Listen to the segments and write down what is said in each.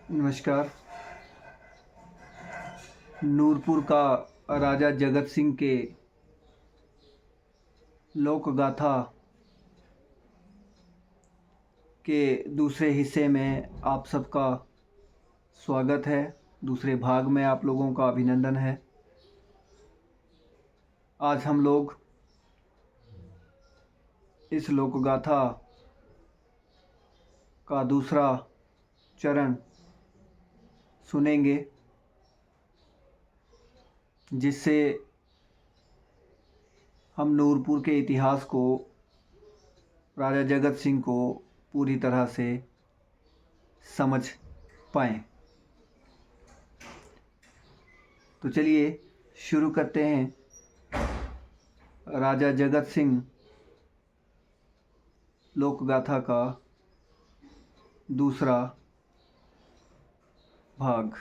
नमस्कार। नूरपुर का राजा जगत सिंह के लोक गाथा के दूसरे हिस्से में आप सबका स्वागत है। दूसरे भाग में आप लोगों का अभिनंदन है। आज हम लोग इस लोक गाथा का दूसरा चरण सुनेंगे, जिससे हम नूरपुर के इतिहास को, राजा जगत सिंह को पूरी तरह से समझ पाएं। तो चलिए शुरू करते हैं राजा जगत सिंह लोक गाथा का दूसरा भाग।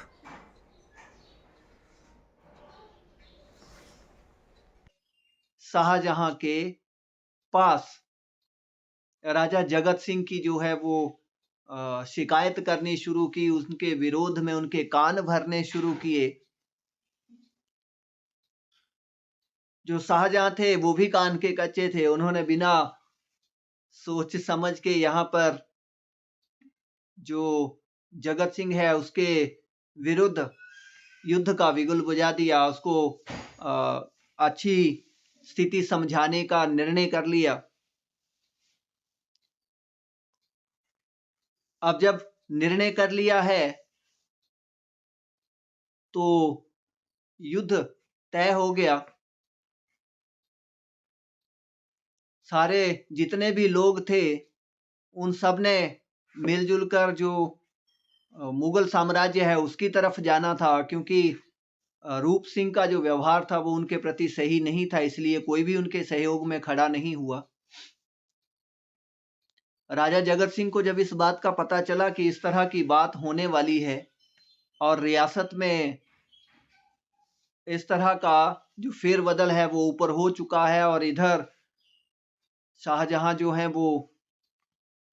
शाहजहां के पास राजा जगत सिंह की जो है वो शिकायत करनी शुरू की, उनके विरोध में उनके कान भरने शुरू किए। जो शाहजहां थे वो भी कान के कच्चे थे। उन्होंने बिना सोच समझ के यहाँ पर जो जगत सिंह है उसके विरुद्ध युद्ध का बिगुल बजा दिया। उसको अच्छी स्थिति समझाने का निर्णय कर लिया। अब जब निर्णय कर लिया है तो युद्ध तय हो गया। सारे जितने भी लोग थे उन सब ने मिलजुल कर जो मुगल साम्राज्य है उसकी तरफ जाना था, क्योंकि रूप सिंह का जो व्यवहार था वो उनके प्रति सही नहीं था, इसलिए कोई भी उनके सहयोग में खड़ा नहीं हुआ। राजा जगत सिंह को जब इस बात का पता चला कि इस तरह की बात होने वाली है और रियासत में इस तरह का जो फेरबदल है वो ऊपर हो चुका है और इधर शाहजहां जो हैं वो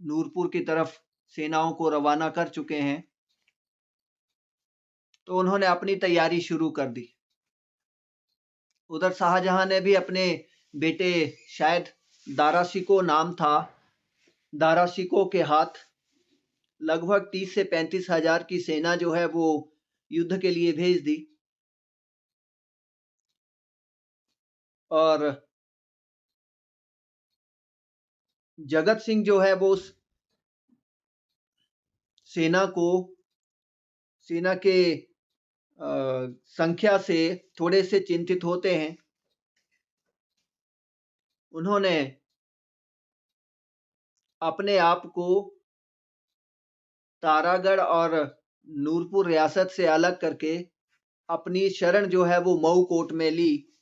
नूरपुर की तरफ सेनाओं को रवाना कर चुके हैं, तो उन्होंने अपनी तैयारी शुरू कर दी। उधर शाहजहां ने भी अपने बेटे, शायद दारा शिकोह नाम था, दारा शिकोह के हाथ लगभग 30 से 35 हजार की सेना जो है वो युद्ध के लिए भेज दी। और जगत सिंह जो है वो उस सेना के संख्या से थोड़े से चिंतित होते हैं। उन्होंने अपने आप को तारागढ़ और नूरपुर रियासत से अलग करके अपनी शरण जो है वो मऊ कोट में ली।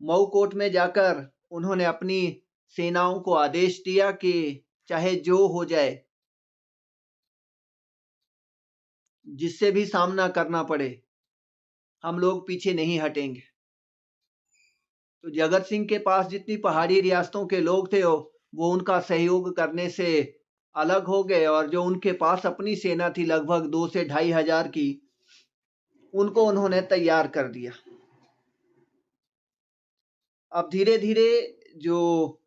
मऊ कोट में जाकर उन्होंने अपनी सेनाओं को आदेश दिया कि चाहे जो हो जाए, जिससे भी सामना करना पड़े, हम लोग पीछे नहीं हटेंगे। तो जगत सिंह के पास जितनी पहाड़ी रियासतों के लोग थे वो उनका सहयोग करने से अलग हो गए, और जो उनके पास अपनी सेना थी लगभग 2 से 2.5 हजार की, उनको उन्होंने तैयार कर दिया। अब धीरे धीरे जो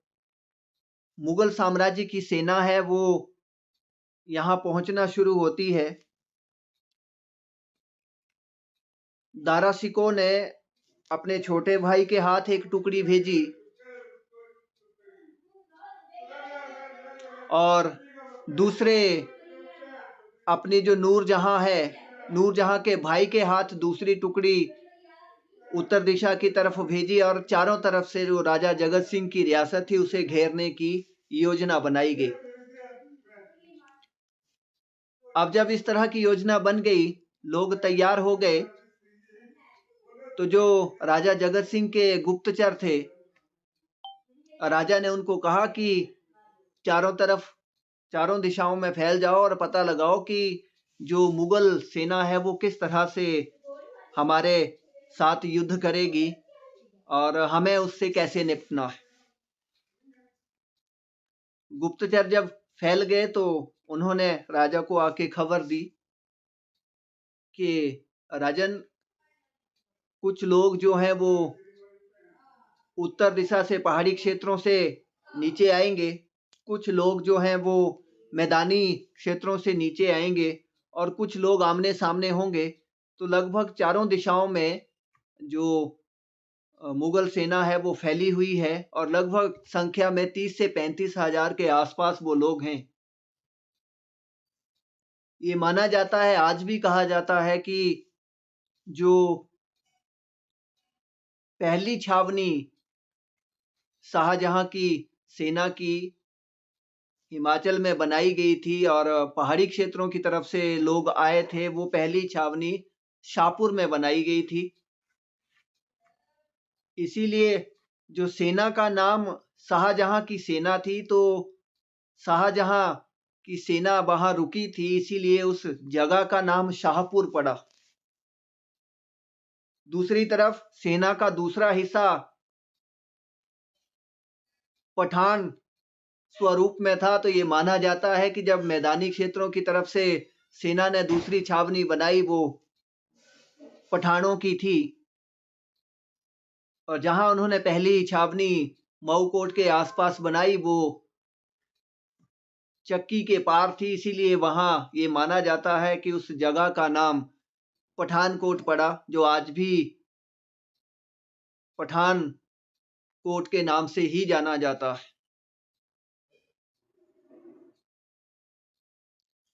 मुगल साम्राज्य की सेना है वो यहाँ पहुंचना शुरू होती है। दारा शिकोह ने अपने छोटे भाई के हाथ एक टुकड़ी भेजी और दूसरे अपनी जो नूरजहां है, नूरजहां के भाई के हाथ दूसरी टुकड़ी उत्तर दिशा की तरफ भेजी, और चारों तरफ से जो राजा जगत सिंह की रियासत थी उसे घेरने की योजना बनाई गई। अब जब इस तरह की योजना बन गई, लोग तैयार हो गए, तो जो राजा जगत सिंह के गुप्तचर थे, राजा ने उनको कहा कि चारों दिशाओं में फैल जाओ और पता लगाओ कि जो मुगल सेना है वो किस तरह से हमारे साथ युद्ध करेगी और हमें उससे कैसे निपटना है। गुप्तचर जब फैल गए तो उन्होंने राजा को आके खबर दी कि राजन, कुछ लोग जो हैं वो उत्तर दिशा से पहाड़ी क्षेत्रों से नीचे आएंगे, कुछ लोग जो हैं वो मैदानी क्षेत्रों से नीचे आएंगे और कुछ लोग आमने सामने होंगे। तो लगभग चारों दिशाओं में जो मुगल सेना है वो फैली हुई है और लगभग संख्या में 30 से 35 हजार के आसपास वो लोग हैं। ये माना जाता है, आज भी कहा जाता है कि जो पहली छावनी शाहजहां की सेना की हिमाचल में बनाई गई थी और पहाड़ी क्षेत्रों की तरफ से लोग आए थे, वो पहली छावनी शाहपुर में बनाई गई थी। इसीलिए जो सेना का नाम शाहजहां की सेना थी, तो शाहजहां की सेना वहां रुकी थी, इसीलिए उस जगह का नाम शाहपुर पड़ा। दूसरी तरफ सेना का दूसरा हिस्सा पठान स्वरूप में था, तो ये माना जाता है कि जब मैदानी क्षेत्रों की तरफ से सेना ने दूसरी छावनी बनाई, वो पठानों की थी। और जहां उन्होंने पहली छावनी मऊ कोट के आसपास बनाई, वो चक्की के पार थी, इसीलिए वहां ये माना जाता है कि उस जगह का नाम पठानकोट पड़ा, जो आज भी पठान कोट के नाम से ही जाना जाता है।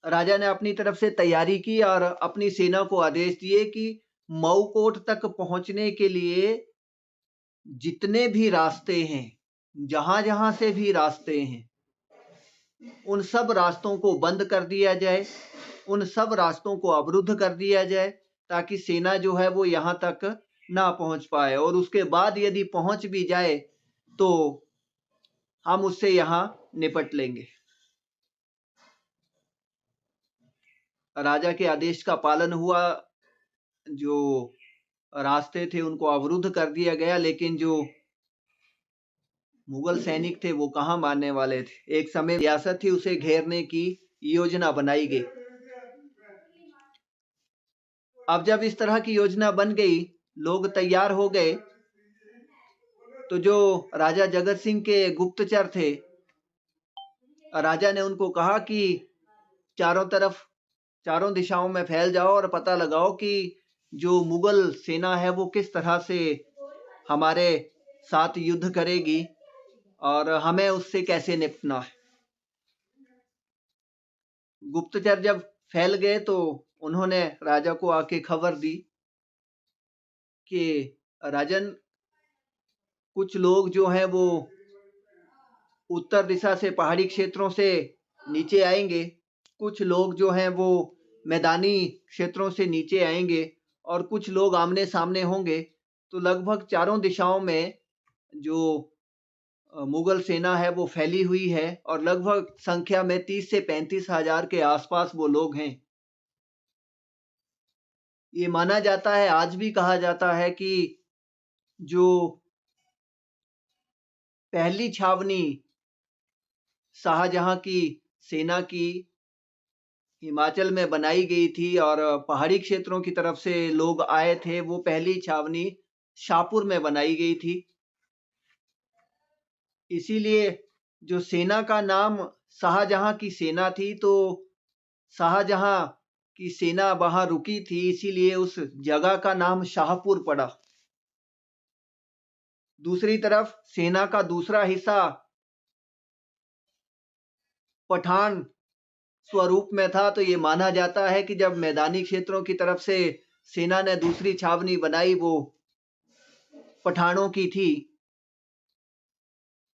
राजा ने अपनी तरफ से तैयारी की और अपनी सेना को आदेश दिए कि मऊ कोट तक पहुंचने के लिए जितने भी रास्ते हैं, जहां जहां से भी रास्ते हैं, उन सब रास्तों को बंद कर दिया जाए, उन सब रास्तों को अवरुद्ध कर दिया जाए, ताकि सेना जो है वो यहां तक ना पहुंच पाए, और उसके बाद यदि पहुंच भी जाए तो हम उससे यहां निपट लेंगे। राजा के आदेश का पालन हुआ, जो रास्ते थे उनको अवरुद्ध कर दिया गया, लेकिन जो मुगल सैनिक थे वो कहाँ मानने वाले थे। एक समय रियासत थी, उसे घेरने की योजना बनाई गई। अब जब इस तरह की योजना बन गई, लोग तैयार हो गए, तो जो राजा जगत सिंह के गुप्तचर थे, राजा ने उनको कहा कि चारों तरफ, चारों दिशाओं में फैल जाओ और पता लगाओ कि जो मुगल सेना है वो किस तरह से हमारे साथ युद्ध करेगी और हमें उससे कैसे निपटना है। गुप्तचर जब फैल गए तो उन्होंने राजा को आके खबर दी कि राजन, कुछ लोग जो हैं वो उत्तर दिशा से पहाड़ी क्षेत्रों से नीचे आएंगे, कुछ लोग जो हैं वो मैदानी क्षेत्रों से नीचे आएंगे और कुछ लोग आमने सामने होंगे। तो लगभग चारों दिशाओं में जो मुगल सेना है वो फैली हुई है और लगभग संख्या में 30 से 35 हजार के आसपास वो लोग हैं। ये माना जाता है, आज भी कहा जाता है कि जो पहली छावनी शाहजहां की सेना की हिमाचल में बनाई गई थी और पहाड़ी क्षेत्रों की तरफ से लोग आए थे, वो पहली छावनी शाहपुर में बनाई गई थी। इसीलिए जो सेना का नाम शाहजहां की सेना थी, तो शाहजहां की सेना वहां रुकी थी, इसीलिए उस जगह का नाम शाहपुर पड़ा। दूसरी तरफ सेना का दूसरा हिस्सा पठान स्वरूप में था, तो ये माना जाता है कि जब मैदानी क्षेत्रों की तरफ से सेना ने दूसरी छावनी बनाई, वो पठानों की थी।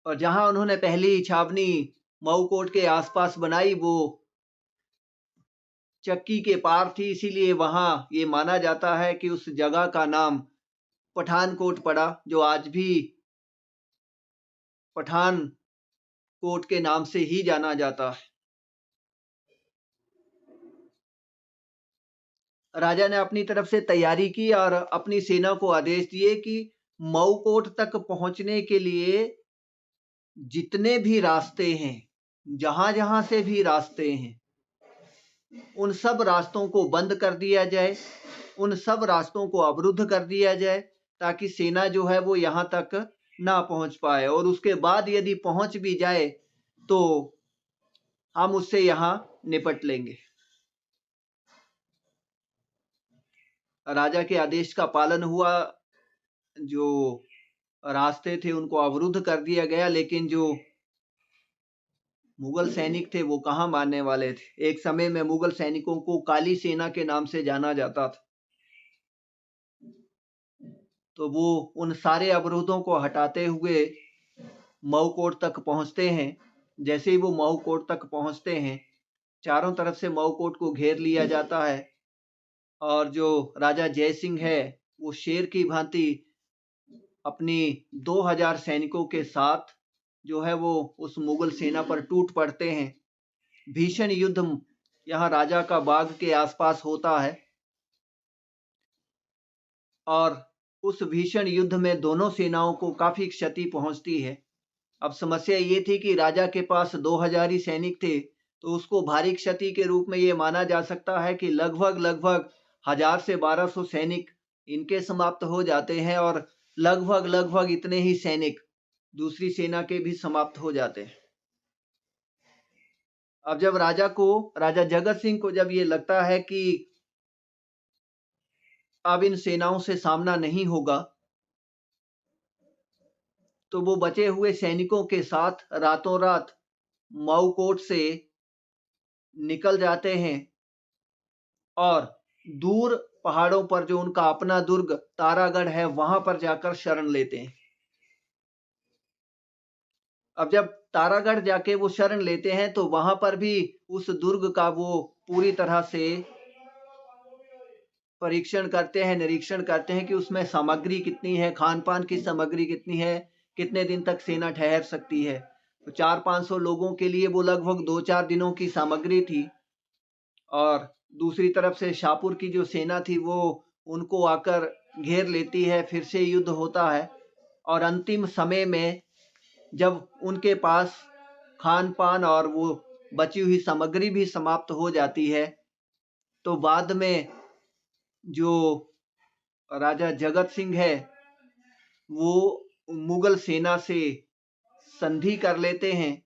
और जहां उन्होंने पहली छावनी मऊ कोट के आसपास बनाई, वो चक्की के पार थी, इसीलिए वहां ये माना जाता है कि उस जगह का नाम पठानकोट पड़ा, जो आज भी पठान कोट के नाम से ही जाना जाता है। राजा ने अपनी तरफ से तैयारी की और अपनी सेना को आदेश दिए कि मऊ कोट तक पहुंचने के लिए जितने भी रास्ते हैं, जहां जहां से भी रास्ते हैं, उन सब रास्तों को बंद कर दिया जाए, उन सब रास्तों को अवरुद्ध कर दिया जाए, ताकि सेना जो है वो यहाँ तक ना पहुँच पाए, और उसके बाद यदि पहुँच भी जाए तो हम उससे यहाँ निपट लेंगे। राजा के आदेश का पालन हुआ, जो रास्ते थे उनको अवरुद्ध कर दिया गया, लेकिन जो मुगल सैनिक थे वो कहाँ मानने वाले थे। एक समय में मुगल सैनिकों को काली सेना के नाम से जाना जाता था। तो वो उन सारे अवरोधों को हटाते हुए मऊ कोट तक पहुंचते हैं। जैसे ही वो मऊ कोट तक पहुंचते हैं, चारों तरफ से मऊ कोट को घेर लिया जाता है, और जो राजा जय सिंह है वो शेर की भांति अपनी 2000 सैनिकों के साथ जो है वो उस मुगल सेना पर टूट पड़ते हैं। भीषण युद्ध यहाँ राजा का बाग के आसपास होता है, और उस भीषण युद्ध में दोनों सेनाओं को काफी क्षति पहुंचती है। अब समस्या ये थी कि राजा के पास 2000 ही सैनिक थे, तो उसको भारी क्षति के रूप में ये माना जा सकता है कि लगभग 1000 से 1200 सैनिक इनके समाप्त हो जाते हैं, और लगभग इतने ही सैनिक दूसरी सेना के भी समाप्त हो जाते हैं। अब जब राजा जगत सिंह को जब ये लगता है कि अब इन सेनाओं से सामना नहीं होगा, तो वो बचे हुए सैनिकों के साथ रातों रात मऊ कोट से निकल जाते हैं, और दूर पहाड़ों पर जो उनका अपना दुर्ग तारागढ़ है वहां पर जाकर शरण लेते हैं। अब जब तारागढ़ जाके वो शरण लेते हैं, तो वहां पर भी उस दुर्ग का वो पूरी तरह से परीक्षण करते हैं, निरीक्षण करते हैं कि उसमें सामग्री कितनी है, खान पान की सामग्री कितनी है, कितने दिन तक सेना ठहर सकती है। तो 400-500 लोगों के लिए वो लगभग 2-4 दिनों की सामग्री थी, और दूसरी तरफ से शाहपुर की जो सेना थी वो उनको आकर घेर लेती है। फिर से युद्ध होता है, और अंतिम समय में जब उनके पास खान पान और वो बची हुई सामग्री भी समाप्त हो जाती है, तो बाद में जो राजा जगत सिंह है वो मुगल सेना से संधि कर लेते हैं।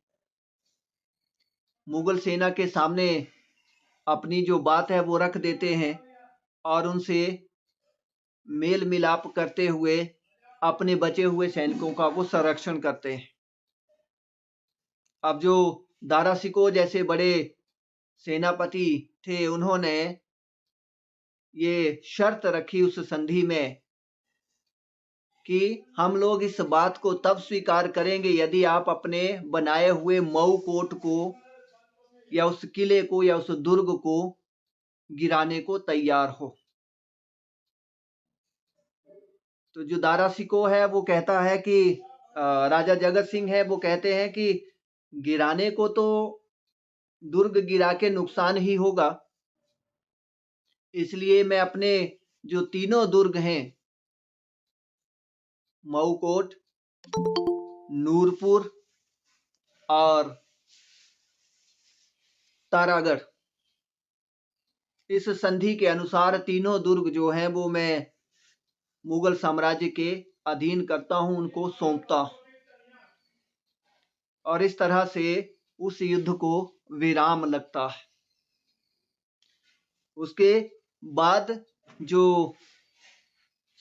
मुगल सेना के सामने अपनी जो बात है वो रख देते हैं, और उनसे मेल मिलाप करते हुए अपने बचे हुए सैनिकों का वो संरक्षण करते हैं। अब जो दारा सिकोह जैसे बड़े सेनापति थे, उन्होंने ये शर्त रखी उस संधि में कि हम लोग इस बात को तब स्वीकार करेंगे यदि आप अपने बनाए हुए मऊ कोट को या उस किले को या उस दुर्ग को गिराने को तैयार हो। तो जो दारा सिकोह है वो कहता है कि राजा जगत सिंह है वो कहते हैं कि गिराने को तो दुर्ग गिरा के नुकसान ही होगा, इसलिए मैं अपने जो तीनों दुर्ग हैं, मऊ कोट, नूरपुर और तारागढ़, इस संधि के अनुसार तीनों दुर्ग जो हैं वो मैं मुगल साम्राज्य के अधीन करता हूं, उनको सौंपता हूं। और इस तरह से उस युद्ध को विराम लगता है। उसके बाद जो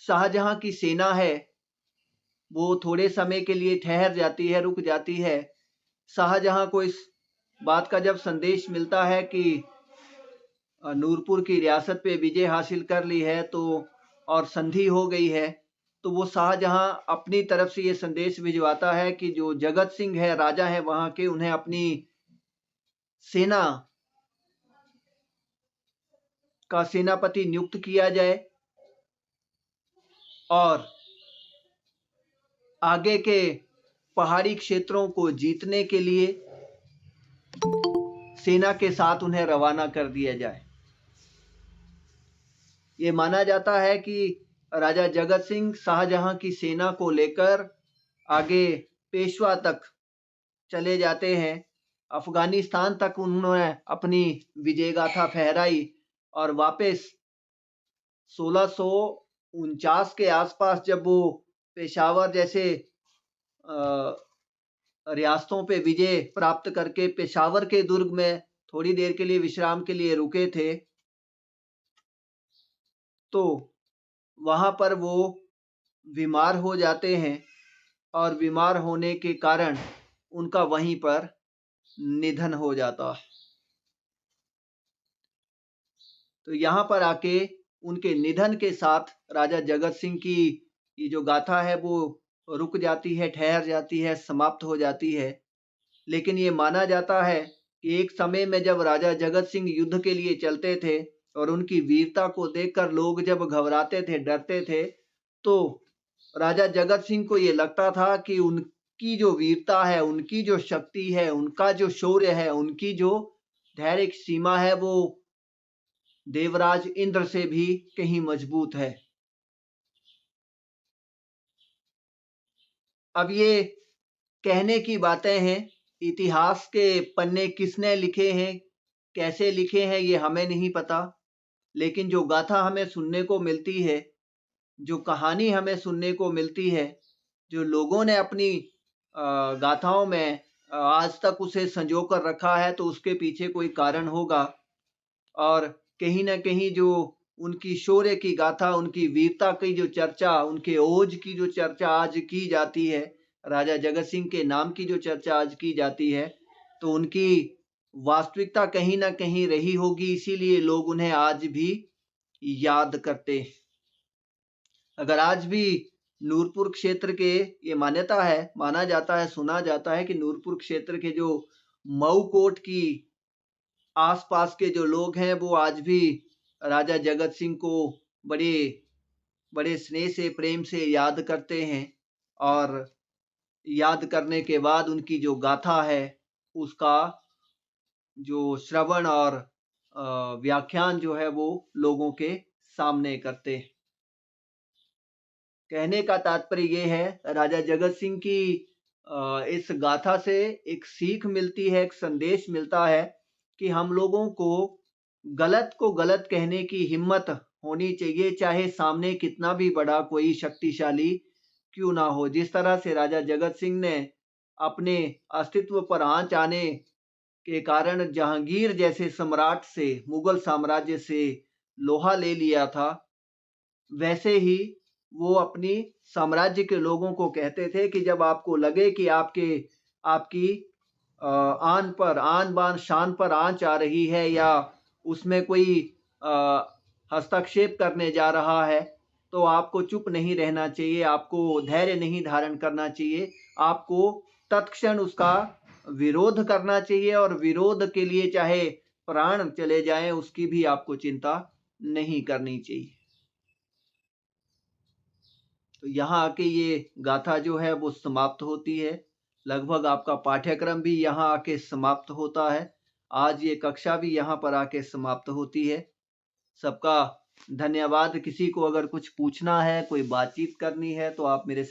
शाहजहां की सेना है वो थोड़े समय के लिए ठहर जाती है, रुक जाती है। शाहजहां को इस बात का जब संदेश मिलता है कि नूरपुर की रियासत पे विजय हासिल कर ली है तो और संधि हो गई है, तो वो शाहजहां अपनी तरफ से ये संदेश भिजवाता है कि जो जगत सिंह है, राजा है वहां के, उन्हें अपनी सेना का सेनापति नियुक्त किया जाए, और आगे के पहाड़ी क्षेत्रों को जीतने के लिए सेना के साथ उन्हें रवाना कर दिया जाए। ये माना जाता है कि राजा जगत सिंह शाहजहां की सेना को लेकर आगे पेशवा तक चले जाते हैं, अफगानिस्तान तक उन्होंने अपनी विजय गाथा फहराई और वापस 1649 के आसपास जब वो पेशावर जैसे रियासतों पे विजय प्राप्त करके पेशावर के दुर्ग में थोड़ी देर के लिए विश्राम के लिए रुके थे, तो वहां पर वो बीमार हो जाते हैं और बीमार होने के कारण उनका वहीं पर निधन हो जाता है। तो यहाँ पर आके उनके निधन के साथ राजा जगत सिंह की ये जो गाथा है वो रुक जाती है, ठहर जाती है, समाप्त हो जाती है। लेकिन ये माना जाता है कि एक समय में जब राजा जगत सिंह युद्ध के लिए चलते थे और उनकी वीरता को देखकर लोग जब घबराते थे, डरते थे, तो राजा जगत सिंह को ये लगता था कि उनकी जो वीरता है, उनकी जो शक्ति है, उनका जो शौर्य है, उनकी जो धैर्य की सीमा है, वो देवराज इंद्र से भी कहीं मजबूत है। अब ये कहने की बातें हैं, इतिहास के पन्ने किसने लिखे हैं, कैसे लिखे हैं, ये हमें नहीं पता। लेकिन जो गाथा हमें सुनने को मिलती है, जो कहानी हमें सुनने को मिलती है, जो लोगों ने अपनी गाथाओं में आज तक उसे संजो कर रखा है, तो उसके पीछे कोई कारण होगा। और कहीं न कहीं जो उनकी शौर्य की गाथा, उनकी वीरता की जो चर्चा, उनके ओज की जो चर्चा आज की जाती है, राजा जगत सिंह के नाम की जो चर्चा आज की जाती है, तो उनकी वास्तविकता कहीं न कहीं रही होगी, इसीलिए लोग उन्हें आज भी याद करते हैं। अगर आज भी नूरपुर क्षेत्र के ये मान्यता है, माना जाता है, सुना जाता है कि नूरपुर क्षेत्र के जो मऊ कोट की आस-पास के जो लोग हैं, वो आज भी राजा जगत सिंह को बड़े बड़े स्नेह से, प्रेम से याद करते हैं और याद करने के बाद उनकी जो गाथा है, उसका जो श्रवण और व्याख्यान जो है वो लोगों के सामने करते हैं। कहने का तात्पर्य ये है, राजा जगत सिंह की इस गाथा से एक सीख मिलती है, एक संदेश मिलता है कि हम लोगों को गलत कहने की हिम्मत होनी चाहिए, चाहे सामने कितना भी बड़ा कोई शक्तिशाली क्यों ना हो। जिस तरह से राजा जगत सिंह ने अपने अस्तित्व पर आँच आने के कारण जहांगीर जैसे सम्राट से, मुगल साम्राज्य से लोहा ले लिया था, वैसे ही वो अपनी साम्राज्य के लोगों को कहते थे कि जब आपको लगे कि आपकी आन बान शान पर आंच आ रही है या उसमें कोई हस्तक्षेप करने जा रहा है, तो आपको चुप नहीं रहना चाहिए, आपको धैर्य नहीं धारण करना चाहिए, आपको तत्क्षण उसका विरोध करना चाहिए और विरोध के लिए चाहे प्राण चले जाएं, उसकी भी आपको चिंता नहीं करनी चाहिए। तो यहाँ आके ये गाथा जो है वो समाप्त होती है। लगभग आपका पाठ्यक्रम भी यहाँ आके समाप्त होता है। आज ये कक्षा भी यहाँ पर आके समाप्त होती है। सबका धन्यवाद। किसी को अगर कुछ पूछना है, कोई बातचीत करनी है, तो आप मेरे